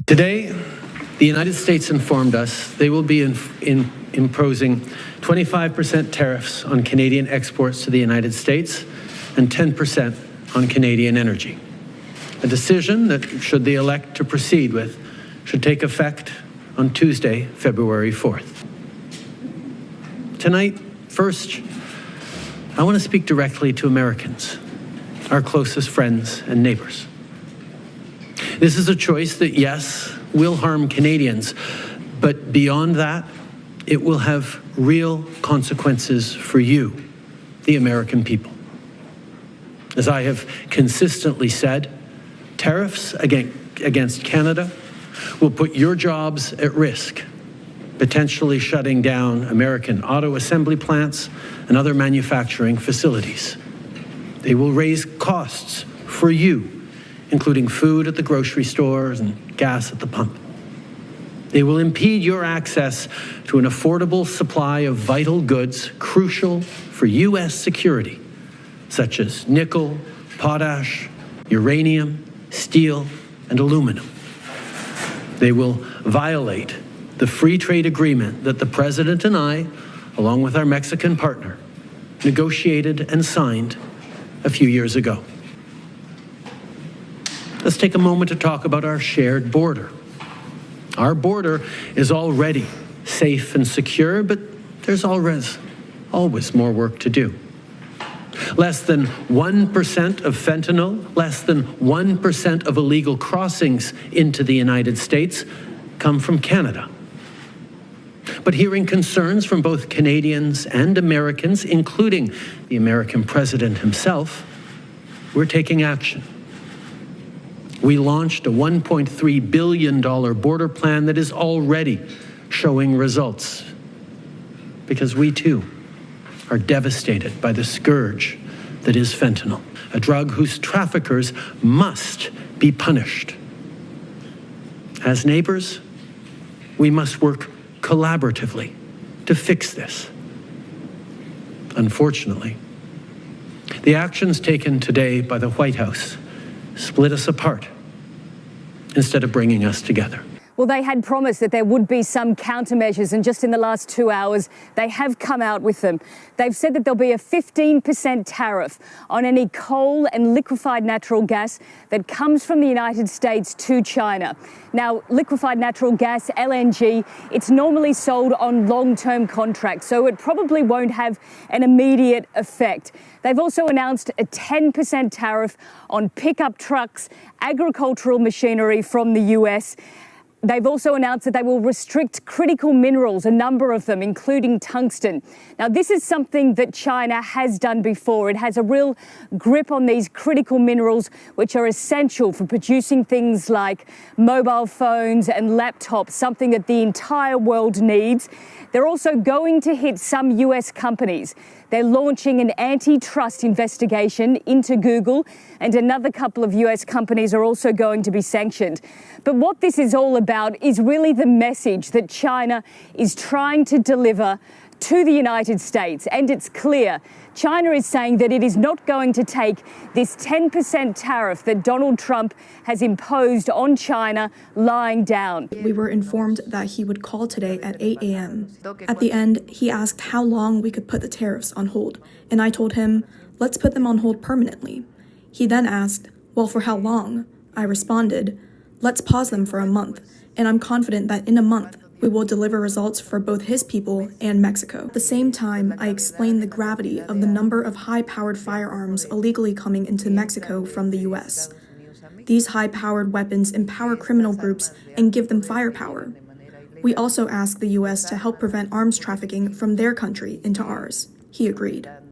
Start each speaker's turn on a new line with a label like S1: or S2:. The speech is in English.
S1: Today, the United States informed us they will be imposing 25% tariffs on Canadian exports to the United States and 10% on Canadian energy. A decision that, should they elect to proceed with, should take effect on Tuesday, February 4th. Tonight, first, I want to speak directly to Americans, our closest friends and neighbors. This is a choice that, yes, will harm Canadians, but beyond that, it will have real consequences for you, the American people. As I have consistently said, tariffs against Canada will put your jobs at risk, potentially shutting down American auto assembly plants and other manufacturing facilities. They will raise costs for you, including food at the grocery stores and gas at the pump. They will impede your access to an affordable supply of vital goods crucial for U.S. security, such as nickel, potash, uranium, steel, and aluminum. They will violate the free trade agreement that the President and I, along with our Mexican partner, negotiated and signed a few years ago. Let's take a moment to talk about our shared border. Our border is already safe and secure, but there's always more work to do. Less than 1% of fentanyl, less than 1% of illegal crossings into the United States come from Canada. But hearing concerns from both Canadians and Americans, including the American president himself, we're taking action. We launched a $1.3 billion border plan that is already showing results, because we too are devastated by the scourge that is fentanyl, a drug whose traffickers must be punished. As neighbors, we must work collaboratively to fix this. Unfortunately, the actions taken today by the White House split us apart instead of bringing us together.
S2: Well, they had promised that there would be some countermeasures, and just in the last 2 hours, they have come out with them. They've said that there'll be a 15% tariff on any coal and liquefied natural gas that comes from the United States to China. Now, liquefied natural gas, LNG, it's normally sold on long-term contracts, so it probably won't have an immediate effect. They've also announced a 10% tariff on pickup trucks, agricultural machinery from the US. They've also announced that they will restrict critical minerals, a number of them, including tungsten. Now, this is something that China has done before. It has a real grip on these critical minerals, which are essential for producing things like mobile phones and laptops, something that the entire world needs. They're also going to hit some US companies. They're launching an antitrust investigation into Google, and another couple of US companies are also going to be sanctioned. But what this is all about is really the message that China is trying to deliver to the United States. And it's clear, China is saying that it is not going to take this 10% tariff that Donald Trump has imposed on China lying down.
S3: We were informed that he would call today at 8 a.m. At the end, he asked how long we could put the tariffs on hold, and I told him, let's put them on hold permanently. He then asked, well, for how long? I responded, let's pause them for a month, and I'm confident that in a month, we will deliver results for both his people and Mexico. At the same time, I explained the gravity of the number of high-powered firearms illegally coming into Mexico from the U.S. These high-powered weapons empower criminal groups and give them firepower. We also asked the U.S. to help prevent arms trafficking from their country into ours. He agreed.